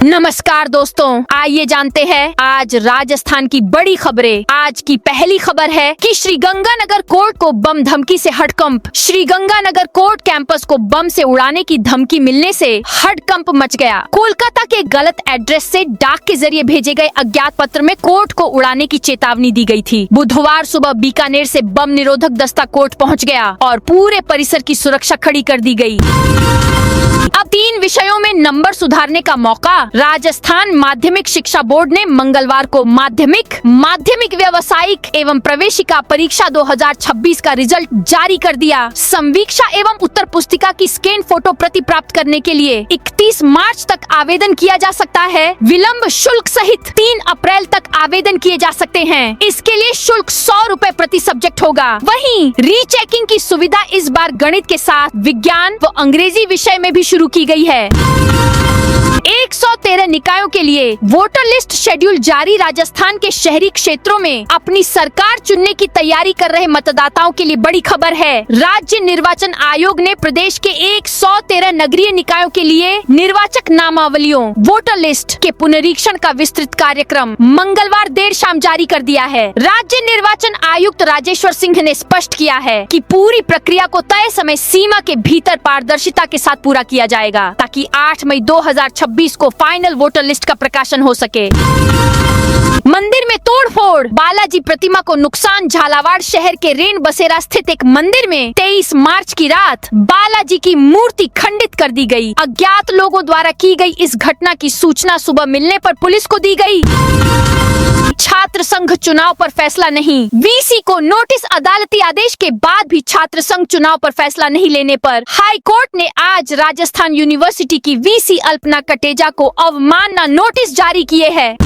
नमस्कार दोस्तों, आइए जानते हैं आज राजस्थान की बड़ी खबरें। आज की पहली खबर है कि श्रीगंगानगर कोर्ट को बम धमकी से हड़कंप। श्रीगंगानगर कोर्ट कैंपस को बम से उड़ाने की धमकी मिलने से हड़कंप मच गया। कोलकाता के गलत एड्रेस से डाक के जरिए भेजे गए अज्ञात पत्र में कोर्ट को उड़ाने की चेतावनी दी गई थी। बुधवार सुबह बीकानेर से बम निरोधक दस्ता कोर्ट पहुँच गया और पूरे परिसर की सुरक्षा खड़ी कर दी गयी। अब 3 विषयों में नंबर सुधारने का मौका। राजस्थान माध्यमिक शिक्षा बोर्ड ने मंगलवार को माध्यमिक व्यावसायिक एवं प्रवेशिका परीक्षा 2026 का रिजल्ट जारी कर दिया। संवीक्षा एवं उत्तर पुस्तिका की स्कैन फोटो प्रति प्राप्त करने के लिए 31 मार्च तक आवेदन किया जा सकता है। विलम्ब शुल्क सहित 3 अप्रैल तक आवेदन किए जा सकते हैं। इसके लिए शुल्क 100 रुपए प्रति सब्जेक्ट होगा। वहीं रीचेकिंग की सुविधा इस बार गणित के साथ विज्ञान व अंग्रेजी विषय में भी शुरू की गई है। 113 निकायों के लिए वोटर लिस्ट शेड्यूल जारी। राजस्थान के शहरी क्षेत्रों में अपनी सरकार चुनने की तैयारी कर रहे मतदाताओं के लिए बड़ी खबर है। राज्य निर्वाचन आयोग ने प्रदेश के 113 नगरीय निकायों के लिए निर्वाचक नामावलियों वोटर लिस्ट के पुनरीक्षण का विस्तृत कार्यक्रम मंगलवार देर शाम जारी कर दिया है। राज्य निर्वाचन आयुक्त राजेश्वर सिंह ने स्पष्ट किया है कि पूरी प्रक्रिया को तय समय सीमा के भीतर पारदर्शिता के साथ पूरा किया जाएगा, ताकि 8 मई 2026 को फाइनल वोटर लिस्ट का प्रकाशन हो सके। मंदिर में तोड़फोड़, बालाजी प्रतिमा को नुकसान। झालावाड़ शहर के रेन बसेरा स्थित एक मंदिर में 23 मार्च की रात बालाजी की मूर्ति खंडित कर दी गई। अज्ञात लोगों द्वारा की गई इस घटना की सूचना सुबह मिलने पर पुलिस को दी गई। छात्र संघ चुनाव पर फैसला नहीं। वीसी को नोटिस। अदालती आदेश के बाद भी छात्र संघ चुनाव पर फैसला नहीं लेने पर हाई कोर्ट ने आज राजस्थान यूनिवर्सिटी की वीसी अल्पना कटेजा को अवमानना नोटिस जारी किए हैं।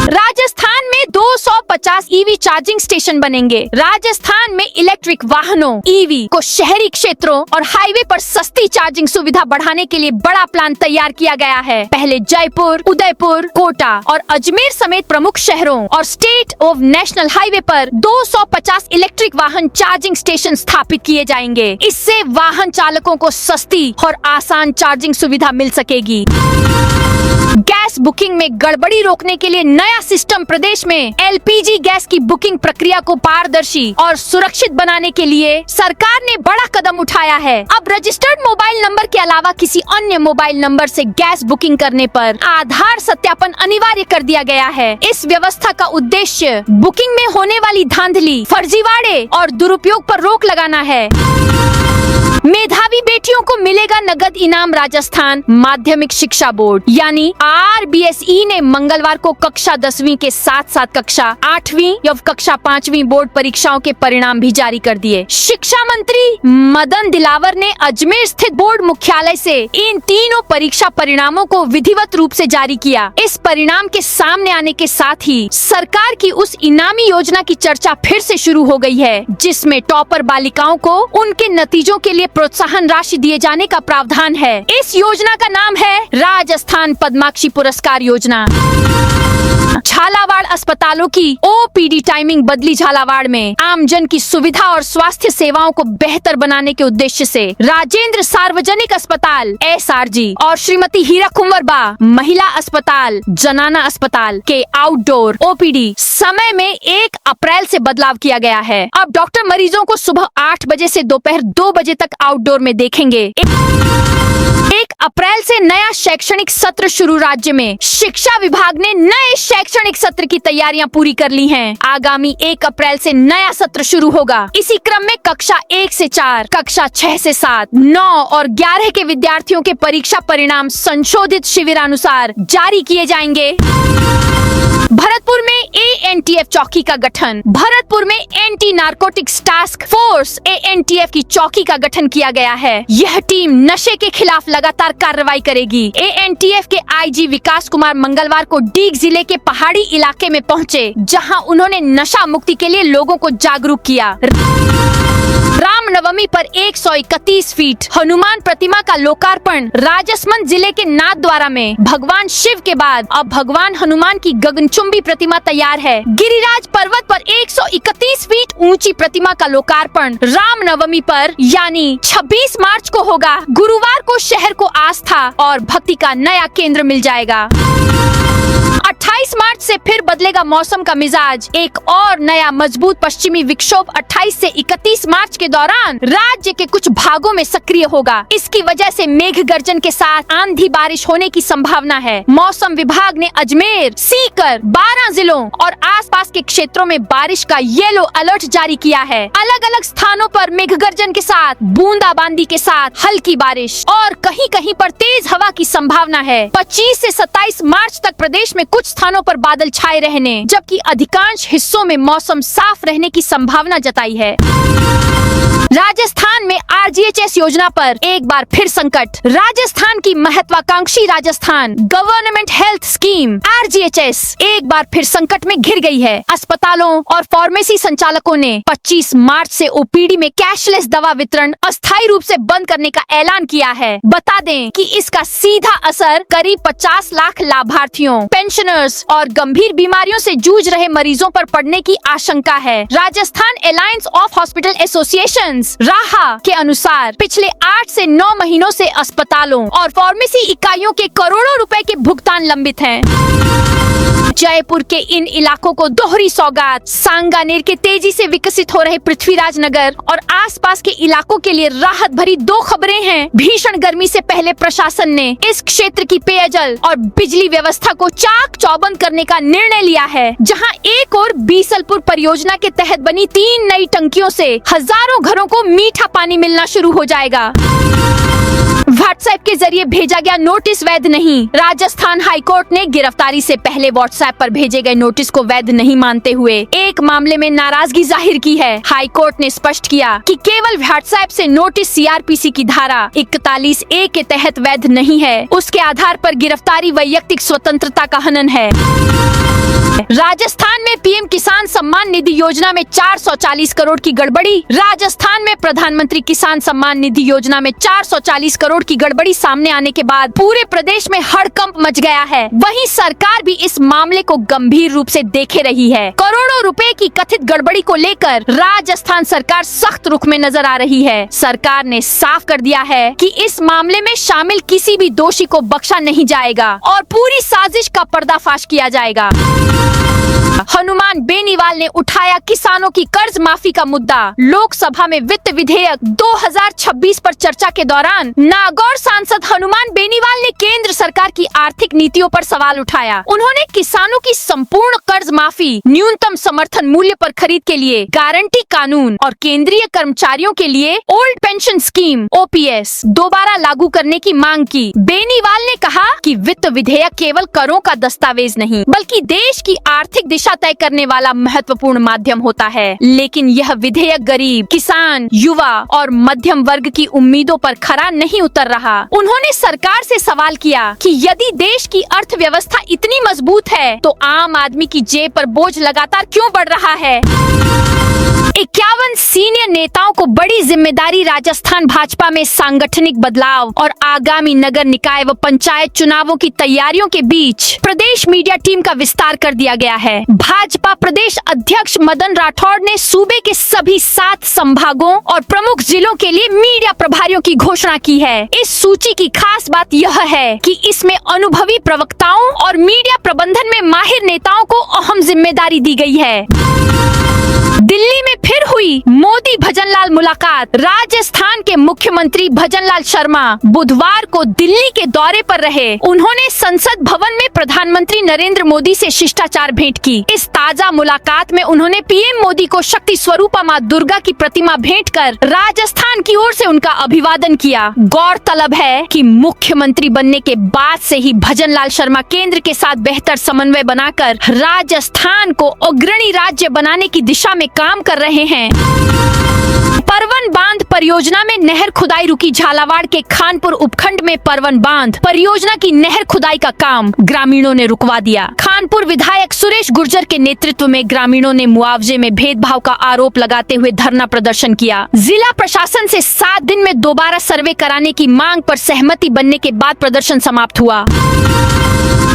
राजस्थान में 250 ईवी चार्जिंग स्टेशन बनेंगे। राजस्थान में इलेक्ट्रिक वाहनों ईवी को शहरी क्षेत्रों और हाईवे पर सस्ती चार्जिंग सुविधा बढ़ाने के लिए बड़ा प्लान तैयार किया गया है। पहले जयपुर, उदयपुर, कोटा और अजमेर समेत प्रमुख शहरों और स्टेट ऑफ नेशनल हाईवे पर 250 इलेक्ट्रिक वाहन चार्जिंग स्टेशन स्थापित किए जाएंगे। इससे वाहन चालकों को सस्ती और आसान चार्जिंग सुविधा मिल सकेगी। गैस बुकिंग में गड़बड़ी रोकने के लिए नया सिस्टम। प्रदेश में एलपीजी गैस की बुकिंग प्रक्रिया को पारदर्शी और सुरक्षित बनाने के लिए सरकार ने बड़ा कदम उठाया है। अब रजिस्टर्ड मोबाइल नंबर के अलावा किसी अन्य मोबाइल नंबर से गैस बुकिंग करने पर आधार सत्यापन अनिवार्य कर दिया गया है। इस व्यवस्था का उद्देश्य बुकिंग में होने वाली धांधली, फर्जीवाड़े और दुरुपयोग पर रोक लगाना है। मेधावी बेटियों को मिलेगा नगद इनाम। राजस्थान माध्यमिक शिक्षा बोर्ड यानी आरबीएसई ने मंगलवार को कक्षा 10वीं के साथ साथ कक्षा 8वीं या कक्षा 5वीं बोर्ड परीक्षाओं के परिणाम भी जारी कर दिए। शिक्षा मंत्री मदन दिलावर ने अजमेर स्थित बोर्ड मुख्यालय से इन तीनों परीक्षा परिणामों को विधिवत रूप से जारी किया। इस परिणाम के सामने आने के साथ ही सरकार की उस इनामी योजना की चर्चा फिर से शुरू हो गई है, जिसमें टॉपर बालिकाओं को उनके नतीजों के लिए प्रोत्साहन राशि दिए जाने का प्रावधान है। इस योजना का नाम है राजस्थान पद्माक्षी पुरस्कार योजना। झालावाड़ अस्पतालों की ओपीडी टाइमिंग बदली। झालावाड़ में आमजन की सुविधा और स्वास्थ्य सेवाओं को बेहतर बनाने के उद्देश्य से राजेंद्र सार्वजनिक अस्पताल एसआरजी और श्रीमती हीरा कुंवरबा महिला अस्पताल जनाना अस्पताल के आउटडोर ओपीडी समय में 1 अप्रैल से बदलाव किया गया है। अब डॉक्टर मरीजों को सुबह 8 बजे से दोपहर 2 बजे तक आउटडोर में देखेंगे। 1 अप्रैल से नया शैक्षणिक सत्र शुरू। राज्य में शिक्षा विभाग ने नए शैक्षणिक सत्र की तैयारियां पूरी कर ली हैं। आगामी 1 अप्रैल से नया सत्र शुरू होगा। इसी क्रम में कक्षा 1 से 4, कक्षा 6 से 7, 9 और 11 के विद्यार्थियों के परीक्षा परिणाम संशोधित शिविरानुसार जारी किए जाएंगे। भरतपुर में एएनटीएफ चौकी का गठन। भरतपुर में anti narcotics task force ANTF की चौकी का गठन किया गया है। यह टीम नशे के खिलाफ लगातार कार्रवाई करेगी। एएनटीएफ के आईजी विकास कुमार मंगलवार को डीग जिले के पहाड़ी इलाके में पहुंचे, जहां उन्होंने नशा मुक्ति के लिए लोगों को जागरूक किया। रामनवमी पर 131 फीट हनुमान प्रतिमा का लोकार्पण। राजसमंद जिले के नाथद्वारा में भगवान शिव के बाद अब भगवान हनुमान की गगनचुंबी प्रतिमा तैयार है। गिरिराज पर्वत पर 131 फीट ऊंची प्रतिमा का लोकार्पण रामनवमी पर यानी 26 मार्च को होगा। गुरुवार को शहर को आस्था और भक्ति का नया केंद्र मिल जाएगा। 28 मार्च से फिर बदलेगा मौसम का मिजाज। एक और नया मजबूत पश्चिमी विक्षोभ 28 से 31 मार्च के दौरान राज्य के कुछ भागों में सक्रिय होगा। इसकी वजह से मेघ गर्जन के साथ आंधी बारिश होने की संभावना है। मौसम विभाग ने अजमेर, सीकर, 12 जिलों और आसपास के क्षेत्रों में बारिश का येलो अलर्ट जारी किया है। अलग अलग स्थानों पर मेघ गर्जन के साथ बूंदाबांदी के साथ हल्की बारिश और कहीं कहीं पर तेज हवा की संभावना है। 25 से 27 मार्च तक प्रदेश में कुछ स्थानों पर बादल छाए रहने जबकि अधिकांश हिस्सों में मौसम साफ रहने की संभावना जताई है। राजस्थान में RGHS योजना पर एक बार फिर संकट। राजस्थान की महत्वाकांक्षी Rajasthan government health scheme RGHS एक बार फिर संकट में घिर गई है। अस्पतालों और फार्मेसी संचालकों ने 25 मार्च से OPD में कैशलेस दवा वितरण अस्थायी रूप से बंद करने का ऐलान किया है। बता दें कि इसका सीधा असर करीब 50 लाख लाभार्थियों, पेंशनर्स और गंभीर बीमारियों से जूझ रहे मरीजों पर पड़ने की आशंका है। Rajasthan alliance of hospital association राहा के अनुसार पिछले 8 से 9 महीनों से अस्पतालों और फार्मेसी इकाइयों के करोड़ों रुपए के भुगतान लंबित हैं। जयपुर के इन इलाकों को दोहरी सौगात। सांगानेर के तेजी से विकसित हो रहे पृथ्वीराज नगर और आसपास के इलाकों के लिए राहत भरी 2 खबरें हैं। भीषण गर्मी से पहले प्रशासन ने इस क्षेत्र की पेयजल और बिजली व्यवस्था को चाक चौबंद करने का निर्णय लिया है। जहां एक और बीसलपुर परियोजना के तहत बनी 3 नई टंकियों से हजारों घरों को मीठा पानी मिलना शुरू हो जाएगा। व्हाट्सएप के जरिए भेजा गया नोटिस वैध नहीं। राजस्थान हाईकोर्ट ने गिरफ्तारी से पहले व्हाट्सएप पर भेजे गए नोटिस को वैध नहीं मानते हुए एक मामले में नाराजगी जाहिर की है। हाईकोर्ट ने स्पष्ट किया कि केवल व्हाट्सएप से नोटिस CRPC की धारा 41A के तहत वैध नहीं है। उसके आधार पर गिरफ्तारी वैयक्तिक स्वतंत्रता का हनन है। राजस्थान में PM किसान सम्मान निधि योजना में 440 करोड़ की गड़बड़ी। राजस्थान में प्रधानमंत्री किसान सम्मान निधि योजना में 440 करोड़ की गड़बड़ी सामने आने के बाद पूरे प्रदेश में हड़कंप मच गया है। वहीं सरकार भी इस मामले को गंभीर रूप से देखे रही है। करोड़ों रुपए की कथित गड़बड़ी को लेकर राजस्थान सरकार सख्त रुख में नजर आ रही है। सरकार ने साफ कर दिया है कि इस मामले में शामिल किसी भी दोषी को बख्शा नहीं जाएगा और पूरी साजिश का पर्दाफाश किया जाएगा। हनुमान बेनीवाल ने उठाया किसानों की कर्ज माफी का मुद्दा। लोकसभा में वित्त विधेयक 2026 पर चर्चा के दौरान नागौर सांसद हनुमान बेनीवाल ने केंद्र सरकार की आर्थिक नीतियों पर सवाल उठाया। उन्होंने किसानों की संपूर्ण कर्ज माफी, न्यूनतम समर्थन मूल्य पर खरीद के लिए गारंटी कानून और केंद्रीय कर्मचारियों के लिए ओल्ड पेंशन स्कीम OPS दोबारा लागू करने की मांग की। बेनीवाल ने कहा कि वित्त विधेयक केवल करों का दस्तावेज नहीं बल्कि देश की आर्थिक दिशा तय करने वाला महत्वपूर्ण माध्यम होता है। लेकिन यह विधेयक गरीब, किसान, युवा और मध्यम वर्ग की उम्मीदों पर खरा नहीं उतर रहा। उन्होंने सरकार से सवाल किया कि यदि देश की अर्थव्यवस्था इतनी मजबूत है तो आम आदमी की जेब पर बोझ लगातार क्यों बढ़ रहा है। 51 सीनियर नेताओं को बड़ी जिम्मेदारी। राजस्थान भाजपा में सांगठनिक बदलाव और आगामी नगर निकाय व पंचायत चुनावों की तैयारियों के बीच प्रदेश मीडिया टीम का विस्तार कर दिया गया है। भाजपा प्रदेश अध्यक्ष मदन राठौड़ ने सूबे के सभी 7 संभागों और प्रमुख जिलों के लिए मीडिया प्रभारियों की घोषणा की है। इस सूची की खास बात यह है कि इसमें अनुभवी प्रवक्ताओं और मीडिया प्रबंधन में माहिर नेताओं को अहम जिम्मेदारी दी गई है। दिल्ली में फिर हुई मोदी भजनलाल मुलाकात। राजस्थान के मुख्यमंत्री भजनलाल शर्मा बुधवार को दिल्ली के दौरे पर रहे। उन्होंने संसद भवन में प्रधानमंत्री नरेंद्र मोदी से शिष्टाचार भेंट की। इस ताजा मुलाकात में उन्होंने PM मोदी को शक्ति स्वरूपा मां दुर्गा की प्रतिमा भेंट कर राजस्थान की ओर से उनका अभिवादन किया। गौरतलब है कि मुख्यमंत्री बनने के बाद से ही भजनलाल शर्मा केंद्र के साथ बेहतर समन्वय बनाकर राजस्थान को अग्रणी राज्य बनाने की दिशा में काम कर रहे हैं। परवन बांध परियोजना में नहर खुदाई रुकी। झालावाड़ के खानपुर उपखंड में परवन बांध परियोजना की नहर खुदाई का काम ग्रामीणों ग्रामीणों ने रुकवा दिया। खानपुर विधायक सुरेश गुर्जर के नेतृत्व में ग्रामीणों ने मुआवजे में भेदभाव का आरोप लगाते हुए धरना प्रदर्शन किया। जिला प्रशासन से 7 दिन में दोबारा सर्वे कराने की मांग पर सहमति बनने के बाद प्रदर्शन समाप्त हुआ।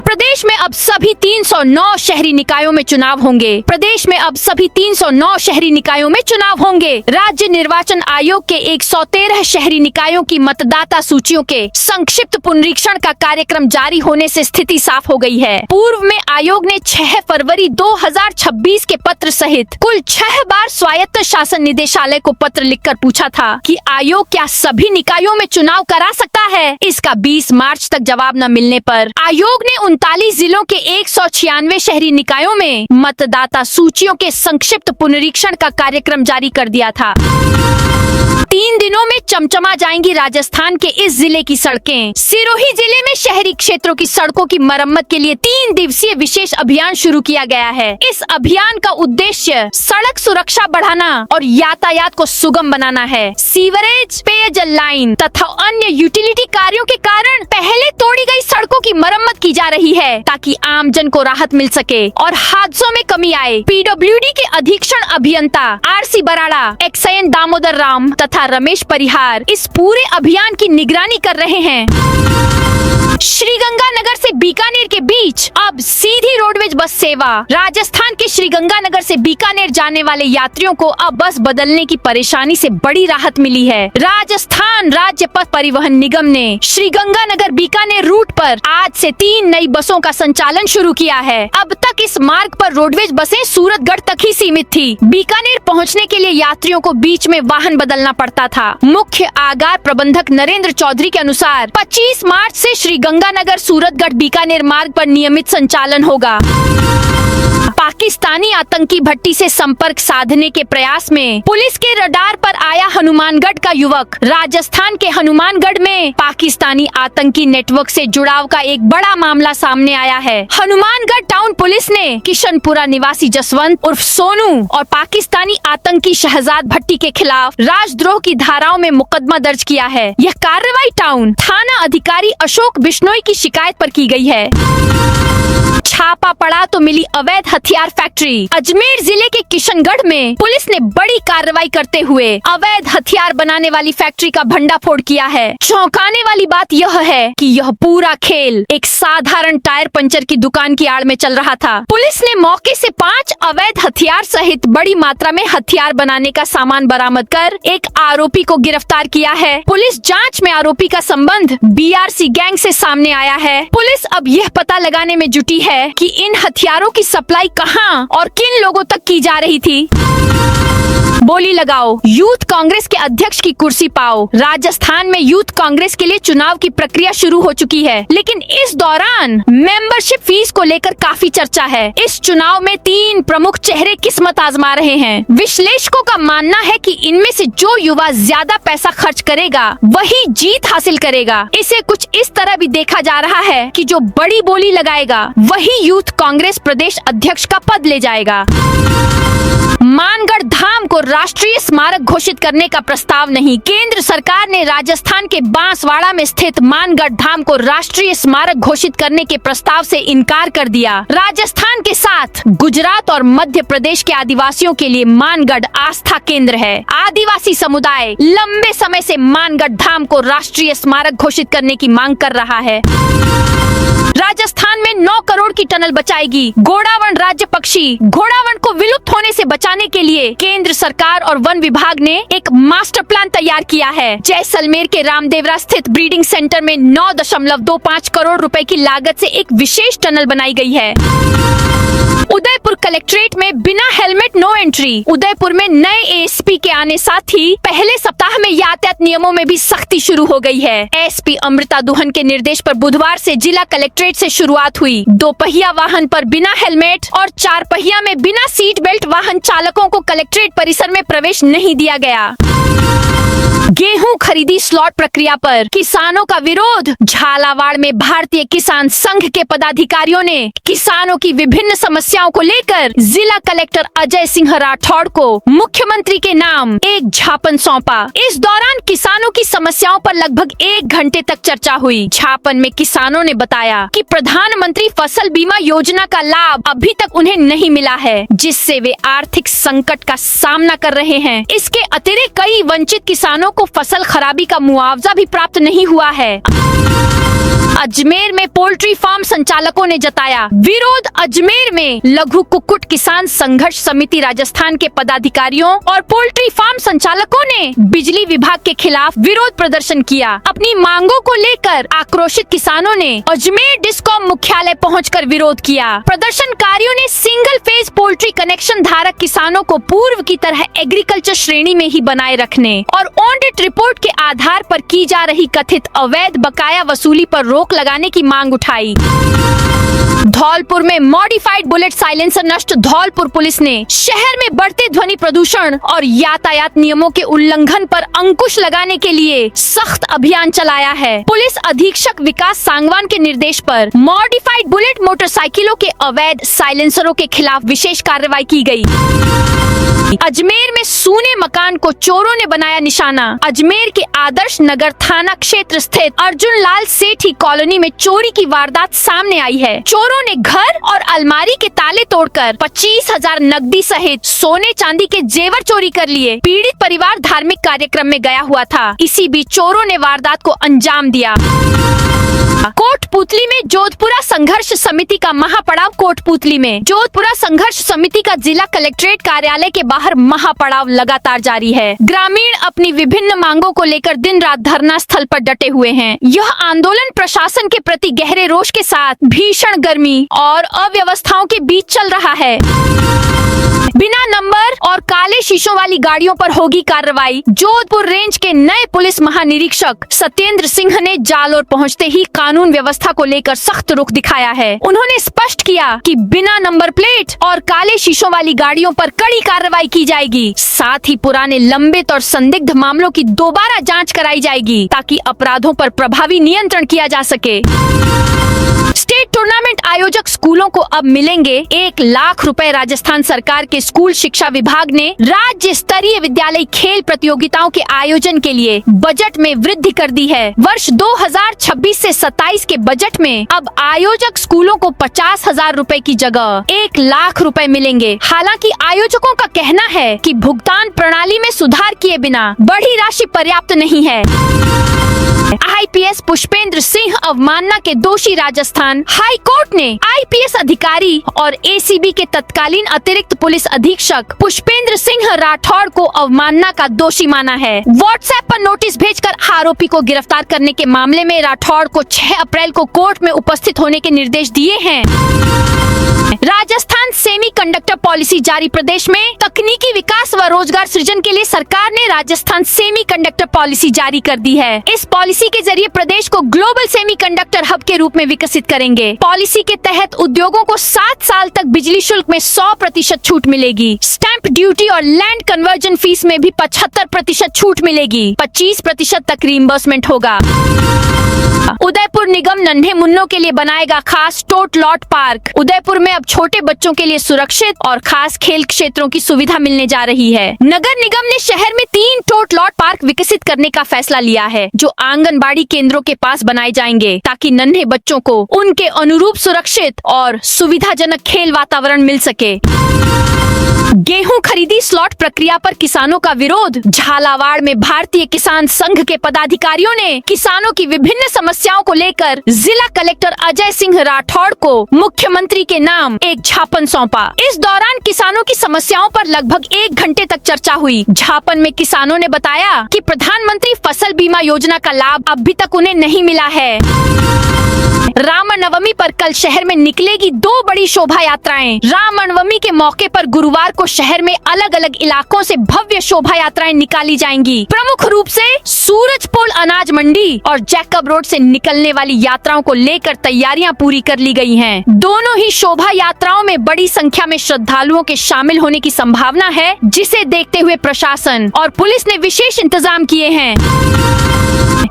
प्रदेश में अब सभी 309 शहरी निकायों में चुनाव होंगे। प्रदेश में अब सभी 309 शहरी निकायों में चुनाव होंगे। राज्य निर्वाचन आयोग के 113 शहरी निकायों की मतदाता सूचियों के संक्षिप्त पुनरीक्षण का कार्यक्रम जारी होने से स्थिति साफ हो गई है। पूर्व में आयोग ने 6 फरवरी 2026 के पत्र सहित कुल 6 बार स्वायत्त शासन निदेशालय को पत्र लिखकर पूछा था कि आयोग क्या सभी निकायों में चुनाव करा सकता है। इसका 20 मार्च तक जवाब न मिलने पर आयोग ने 39 जिलों के 196 शहरी निकायों में मतदाता सूचियों के संक्षिप्त पुनरीक्षण का कार्यक्रम जारी कर दिया था। 3 दिनों में चमचमा जाएंगी राजस्थान के इस जिले की सड़कें। सिरोही जिले में शहरी क्षेत्रों की सड़कों की मरम्मत के लिए 3 दिवसीय विशेष अभियान शुरू किया गया है। इस अभियान का उद्देश्य सड़क सुरक्षा बढ़ाना और यातायात को सुगम बनाना है। सीवरेज, पेयजल लाइन तथा अन्य यूटिलिटी कार्यों के कारण पहले तोड़ी गई सड़कों की मरम्मत की जा रही है ताकि आमजन को राहत मिल सके और हादसों में कमी आए। पीडब्ल्यूडी के अधीक्षण अभियंता आरसी बराड़ा, एक्सएन दामोदर राम तथा रमेश परिहार इस पूरे अभियान की निगरानी कर रहे हैं। श्रीगंगानगर से बीकानेर के बीच अब सीधी रोडवेज बस सेवा। राजस्थान के श्रीगंगानगर से बीकानेर जाने वाले यात्रियों को अब बस बदलने की परेशानी से बड़ी राहत मिली है। राजस्थान राज्य पथ परिवहन निगम ने श्रीगंगानगर बीकानेर रूट पर आज से 3 नई बसों का संचालन शुरू किया है। अब तक इस मार्ग पर रोडवेज बसें सूरतगढ़ तक ही सीमित थी। बीकानेर पहुंचने के लिए यात्रियों को बीच में वाहन बदलना पड़ता था। मुख्य आगार प्रबंधक नरेंद्र चौधरी के अनुसार 25 मार्च से श्रीगंगानगर सूरतगढ़ बीकानेर मार्ग पर नियमित संचालन होगा। पाकिस्तानी आतंकी भट्टी से संपर्क साधने के प्रयास में पुलिस के रडार पर आया हनुमानगढ़ का युवक। राजस्थान के हनुमानगढ़ में पाकिस्तानी आतंकी नेटवर्क से जुड़ाव का एक बड़ा मामला सामने आया है। हनुमानगढ़ टाउन पुलिस ने किशनपुरा निवासी जसवंत उर्फ सोनू और पाकिस्तानी आतंकी शहजाद भट्टी के खिलाफ राजद्रोह की धाराओं में मुकदमा दर्ज किया है। यह कार्रवाई टाउन थाना अधिकारी अशोक बिश्नोई की शिकायत पर की गई है। छापा पड़ा तो मिली अवैध हथियार फैक्ट्री। अजमेर जिले के किशनगढ़ में पुलिस ने बड़ी कार्रवाई करते हुए अवैध हथियार बनाने वाली फैक्ट्री का भंडाफोड़ किया है। चौंकाने वाली बात यह है कि यह पूरा खेल एक साधारण टायर पंचर की दुकान की आड़ में चल रहा था। पुलिस ने मौके से 5 अवैध हथियार सहित बड़ी मात्रा में हथियार बनाने का सामान बरामद कर एक आरोपी को गिरफ्तार किया है। पुलिस जाँच में आरोपी का संबंध BRC गैंग से सामने आया है। पुलिस अब यह पता लगाने में जुटी है कि इन हथियारों की सप्लाई कहां और किन लोगों तक की जा रही थी। बोली लगाओ, यूथ कांग्रेस के अध्यक्ष की कुर्सी पाओ। राजस्थान में यूथ कांग्रेस के लिए चुनाव की प्रक्रिया शुरू हो चुकी है, लेकिन इस दौरान मेंबरशिप फीस को लेकर काफी चर्चा है। इस चुनाव में 3 प्रमुख चेहरे किस्मत आजमा रहे हैं। विश्लेषकों का मानना है कि इनमें से जो युवा ज्यादा पैसा खर्च करेगा वही जीत हासिल करेगा। इसे कुछ इस तरह भी देखा जा रहा है कि जो बड़ी बोली लगाएगा वही यूथ कांग्रेस प्रदेश अध्यक्ष का पद ले जाएगा। मानगढ़ धाम को राष्ट्रीय स्मारक घोषित करने का प्रस्ताव नहीं। केंद्र सरकार ने राजस्थान के बांसवाड़ा में स्थित मानगढ़ धाम को राष्ट्रीय स्मारक घोषित करने के प्रस्ताव से इनकार कर दिया। राजस्थान के साथ गुजरात और मध्य प्रदेश के आदिवासियों के लिए मानगढ़ आस्था केंद्र है। आदिवासी समुदाय लंबे समय से मानगढ़ धाम को राष्ट्रीय स्मारक घोषित करने की मांग कर रहा है। राजस्थान में 9 करोड़ की टनल बचाएगी। घोड़ावण राज्य पक्षी। घोड़ावण को विलुप्त होने से बचाने के लिए केंद्र सरकार और वन विभाग ने एक मास्टर प्लान तैयार किया है। जैसलमेर के रामदेवरा स्थित ब्रीडिंग सेंटर में 9.25 करोड़ रुपए की लागत से एक विशेष टनल बनाई गई है। उदयपुर कलेक्ट्रेट में बिना हेलमेट नो एंट्री। उदयपुर में नए एएसपी के आने साथ ही पहले सप्ताह में यातायात नियमों में भी सख्ती शुरू हो गई है। एसपी अमृता दुहन के निर्देश पर बुधवार से जिला कलेक्ट्रेट से शुरुआत हुई। 2 पहिया वाहन पर बिना हेलमेट और 4 पहिया में बिना सीट बेल्ट वाहन चालकों को कलेक्ट्रेट परिसर में प्रवेश नहीं दिया गया। गेहूं खरीदी स्लॉट प्रक्रिया पर किसानों का विरोध। झालावाड़ में भारतीय किसान संघ के पदाधिकारियों ने किसानों की विभिन्न समस्याओं को लेकर जिला कलेक्टर अजय सिंह राठौड़ को मुख्यमंत्री के नाम एक ज्ञापन सौंपा। इस दौरान किसानों की समस्याओं पर लगभग 1 घंटे तक चर्चा हुई। ज्ञापन में किसानों ने बताया कि प्रधानमंत्री फसल बीमा योजना का लाभ अभी तक उन्हें नहीं मिला है, जिससे वे आर्थिक संकट का सामना कर रहे हैं। इसके अतिरिक्त कई वंचित किसानों को फसल खराबी का मुआवजा भी प्राप्त नहीं हुआ है। अजमेर में पोल्ट्री फार्म संचालकों ने जताया विरोध। अजमेर में लघु कुक्कुट किसान संघर्ष समिति राजस्थान के पदाधिकारियों और पोल्ट्री फार्म संचालकों ने बिजली विभाग के खिलाफ विरोध प्रदर्शन किया। अपनी मांगों को लेकर आक्रोशित किसानों ने अजमेर डिस्कॉम मुख्यालय पहुंचकर विरोध किया। प्रदर्शनकारियों ने सिंगल फेज पोल्ट्री कनेक्शन धारक किसानों को पूर्व की तरह एग्रीकल्चर श्रेणी में ही बनाए रखने और ऑडिट रिपोर्ट के आधार पर की जा रही कथित अवैध बकाया वसूली पर रोक लगाने की मांग उठाई। धौलपुर में मॉडिफाइड बुलेट साइलेंसर नष्ट। धौलपुर पुलिस ने शहर में बढ़ते ध्वनि प्रदूषण और यातायात नियमों के उल्लंघन पर अंकुश लगाने के लिए सख्त अभियान चलाया है। पुलिस अधीक्षक विकास सांगवान के निर्देश पर मॉडिफाइड बुलेट मोटरसाइकिलों के अवैध साइलेंसरों के खिलाफ विशेष कार्रवाई की गई। अजमेर में सूने मकान को चोरों ने बनाया निशाना। अजमेर के आदर्श नगर थाना क्षेत्र स्थित अर्जुन लाल सेठी कॉलोनी में चोरी की वारदात सामने आई है। चोरों ने घर और अलमारी के ताले तोड़कर 25,000 नकदी सहित सोने चांदी के जेवर चोरी कर लिए। पीड़ित परिवार धार्मिक कार्यक्रम में गया हुआ था। इसी बीच चोरों ने वारदात को अंजाम दिया। कोटपुतली में जोधपुरा संघर्ष समिति का महापड़ाव। कोटपुतली में जोधपुरा संघर्ष समिति का जिला कलेक्ट्रेट कार्यालय के बाहर महापड़ाव लगातार जारी है। ग्रामीण अपनी विभिन्न मांगों को लेकर दिन रात धरना स्थल पर डटे हुए हैं। यह आंदोलन प्रशासन के प्रति गहरे रोष के साथ भीषण गर्मी और अव्यवस्थाओं के बीच चल रहा है। बिना नंबर और काले शीशों वाली गाड़ियों पर होगी कार्रवाई। जोधपुर रेंज के नए पुलिस महानिरीक्षक सत्येंद्र सिंह ने जालोर पहुंचते ही कानून व्यवस्था को लेकर सख्त रुख दिखाया है। उन्होंने स्पष्ट किया कि बिना नंबर प्लेट और काले शीशों वाली गाड़ियों पर कड़ी कार्रवाई की जाएगी। साथ ही पुराने लंबित और संदिग्ध मामलों की दोबारा जांच कराई जाएगी ताकि अपराधों पर प्रभावी नियंत्रण किया जा सके। स्टेट टूर्नामेंट आयोजक स्कूलों को अब मिलेंगे 1 लाख रुपए। राजस्थान सरकार के स्कूल शिक्षा विभाग ने राज्य स्तरीय विद्यालय खेल प्रतियोगिताओं के आयोजन के लिए बजट में वृद्धि कर दी है। वर्ष 2026 से 27 के बजट में अब आयोजक स्कूलों को 50,000 रुपए की जगह 1 लाख रुपए मिलेंगे। हालांकि आयोजकों का कहना है कि भुगतान प्रणाली में सुधार किए बिना बड़ी राशि पर्याप्त नहीं है। आईपीएस पुष्पेंद्र सिंह अवमानना के दोषी। राजस्थान हाई कोर्ट ने आईपीएस अधिकारी और एसीबी के तत्कालीन अतिरिक्त पुलिस अधीक्षक पुष्पेंद्र सिंह राठौड़ को अवमानना का दोषी माना है। व्हाट्सएप पर नोटिस भेजकर आरोपी को गिरफ्तार करने के मामले में राठौड़ को 6 अप्रैल को कोर्ट में उपस्थित होने के निर्देश दिए हैं। राजस्थान सेमीकंडक्टर पॉलिसी जारी। प्रदेश में तकनीकी विकास व रोजगार सृजन के लिए सरकार ने राजस्थान सेमीकंडक्टर पॉलिसी जारी कर दी है। इस पॉलिसी के जरिए प्रदेश को ग्लोबल सेमीकंडक्टर हब के रूप में विकसित करेंगे। पॉलिसी के तहत उद्योगों को 7 साल तक बिजली शुल्क में 100% छूट मिलेगी। स्टैंप ड्यूटी और लैंड कन्वर्जन फीस में भी 75% छूट मिलेगी। 25% तक रीइंबर्समेंट होगा। उदयपुर निगम नन्हे मुन्नों के लिए बनाएगा खास टोट लॉट पार्क। उदयपुर में अब छोटे बच्चों के लिए सुरक्षित और खास खेल क्षेत्रों की सुविधा मिलने जा रही है। नगर निगम ने शहर में 3 टोट लॉट पार्क विकसित करने का फैसला लिया है, जो आंगनबाड़ी केंद्रों के पास बनाए जाएंगे ताकि नन्हे बच्चों को उनके अनुरूप सुरक्षित और सुविधाजनक खेल वातावरण मिल सके। गेहूं खरीदी स्लॉट प्रक्रिया पर किसानों का विरोध। झालावाड़ में भारतीय किसान संघ के पदाधिकारियों ने किसानों की विभिन्न समस्याओं को लेकर जिला कलेक्टर अजय सिंह राठौड़ को मुख्यमंत्री के नाम एक ज्ञापन सौंपा। इस दौरान किसानों की समस्याओं पर लगभग 1 घंटे तक चर्चा हुई। ज्ञापन में किसानों ने बताया कि प्रधानमंत्री फसल बीमा योजना का लाभ अभी तक उन्हें नहीं मिला है। रामनवमी पर कल शहर में निकलेगी 2 बड़ी शोभा यात्राएं। रामनवमी के मौके पर गुरुवार गुरुवार को शहर में अलग अलग इलाकों से भव्य शोभा यात्राएं निकाली जाएंगी। प्रमुख रूप से सूरजपोल अनाज मंडी और जैकब रोड से निकलने वाली यात्राओं को लेकर तैयारियां पूरी कर ली गई हैं। दोनों ही शोभा यात्राओं में बड़ी संख्या में श्रद्धालुओं के शामिल होने की संभावना है, जिसे देखते हुए प्रशासन और पुलिस ने विशेष इंतजाम किए हैं।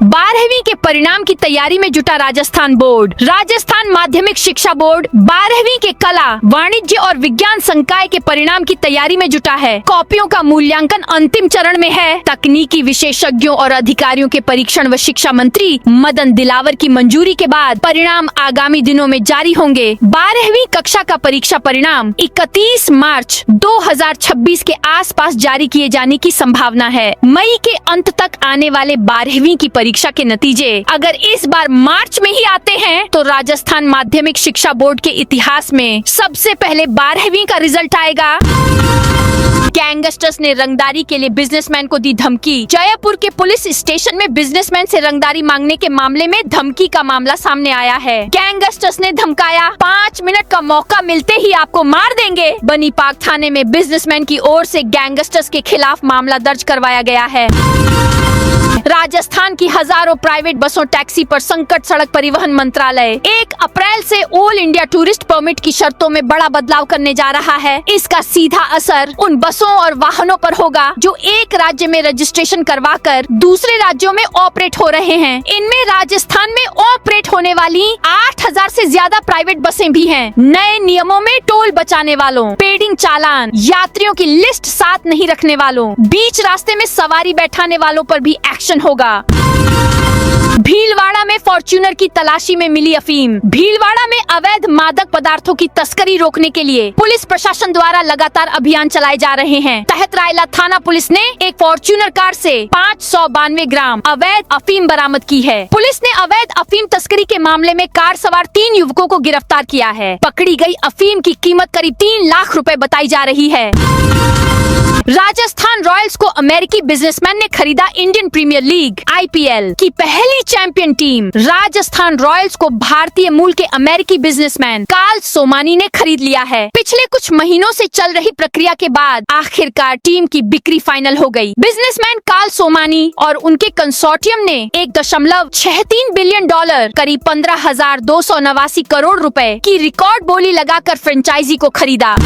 12वीं के परिणाम की तैयारी में जुटा राजस्थान बोर्ड। राजस्थान माध्यमिक शिक्षा बोर्ड 12वीं के कला, वाणिज्य और विज्ञान संकाय के परिणाम की तैयारी में जुटा है। कॉपियों का मूल्यांकन अंतिम चरण में है। तकनीकी विशेषज्ञों और अधिकारियों के परीक्षण व शिक्षा मंत्री मदन दिलावर की मंजूरी के बाद परिणाम आगामी दिनों में जारी होंगे। 12वीं कक्षा का परीक्षा परिणाम 31 मार्च 2026 के आसपास जारी किए जाने की संभावना है। मई के अंत तक आने वाले 12वीं की परीक्षा के नतीजे अगर इस बार मार्च में ही आते हैं तो राजस्थान माध्यमिक शिक्षा बोर्ड के इतिहास में सबसे पहले 12वीं का रिजल्ट आएगा। गैंगस्टर्स ने रंगदारी के लिए बिजनेसमैन को दी धमकी। जयपुर के पुलिस स्टेशन में बिजनेसमैन से रंगदारी मांगने के मामले में धमकी का मामला सामने आया है। गैंगस्टर्स ने धमकाया, 5 मिनट का मौका मिलते ही आपको मार देंगे। बनी पार्क थाने में बिजनेसमैन की ओर से गैंगस्टर्स के खिलाफ मामला दर्ज करवाया गया है। राजस्थान की हजारों प्राइवेट बसों टैक्सी पर संकट। सड़क परिवहन मंत्रालय 1 अप्रैल से ऑल इंडिया टूरिस्ट परमिट की शर्तों में बड़ा बदलाव करने जा रहा है। इसका सीधा असर उन बसों और वाहनों पर होगा जो एक राज्य में रजिस्ट्रेशन करवाकर दूसरे राज्यों में ऑपरेट हो रहे हैं। इनमें राजस्थान में ऑपरेट होने वाली 8000 से ज्यादा प्राइवेट बसें भी हैं। नए नियमों में टोल बचाने वालों, पेडिंग चालान, यात्रियों की लिस्ट साथ नहीं रखने वालों, बीच रास्ते में सवारी बैठाने वालों पर भी एक्शन होगा। भीलवाड़ा में फॉर्च्यूनर की तलाशी में मिली अफीम। भीलवाड़ा में अवैध मादक पदार्थों की तस्करी रोकने के लिए पुलिस प्रशासन द्वारा लगातार अभियान चलाए जा रहे हैं। तहत रायला थाना पुलिस ने एक फॉर्च्यूनर कार से 592 ग्राम अवैध अफीम बरामद की है। पुलिस ने अवैध अफीम तस्करी के मामले में कार सवार 3 युवकों को गिरफ्तार किया है। पकड़ी गई अफीम की कीमत करीब 3 लाख रुपए बताई जा रही है। राजस्थान रॉयल्स को अमेरिकी बिजनेसमैन ने खरीदा। इंडियन प्रीमियर लीग IPL की पहली चैंपियन टीम राजस्थान रॉयल्स को भारतीय मूल के अमेरिकी बिजनेसमैन कार्ल सोमानी ने खरीद लिया है। पिछले कुछ महीनों से चल रही प्रक्रिया के बाद आखिरकार टीम की बिक्री फाइनल हो गई। बिजनेसमैन कार्ल सोमानी और उनके कंसोर्टियम ने $1.63 बिलियन करीब 15,289 करोड़ रुपए की रिकॉर्ड बोली लगाकर फ्रेंचाइजी को खरीदा।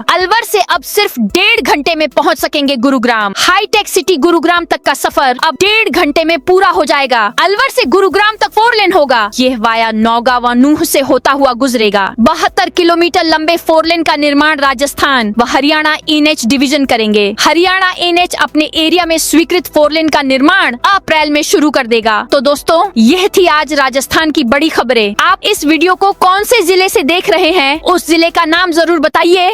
अलवर से अब सिर्फ 1.5 घंटे में पहुंच सकेंगे गुरुग्राम। हाईटेक सिटी गुरुग्राम तक का सफर अब 1.5 घंटे में पूरा हो जाएगा। अलवर से गुरुग्राम तक 4 लेन होगा। यह वाया नौगांव व नूह से होता हुआ गुजरेगा। 72 किलोमीटर लंबे 4 लेन का निर्माण राजस्थान व हरियाणा NH डिवीजन करेंगे। हरियाणा NH अपने एरिया में स्वीकृत 4 लेन का निर्माण अप्रैल में शुरू कर देगा। तो दोस्तों, यह थी आज राजस्थान की बड़ी खबरें। आप इस वीडियो को कौन से जिले से देख रहे हैं, उस जिले का नाम जरूर बताइए।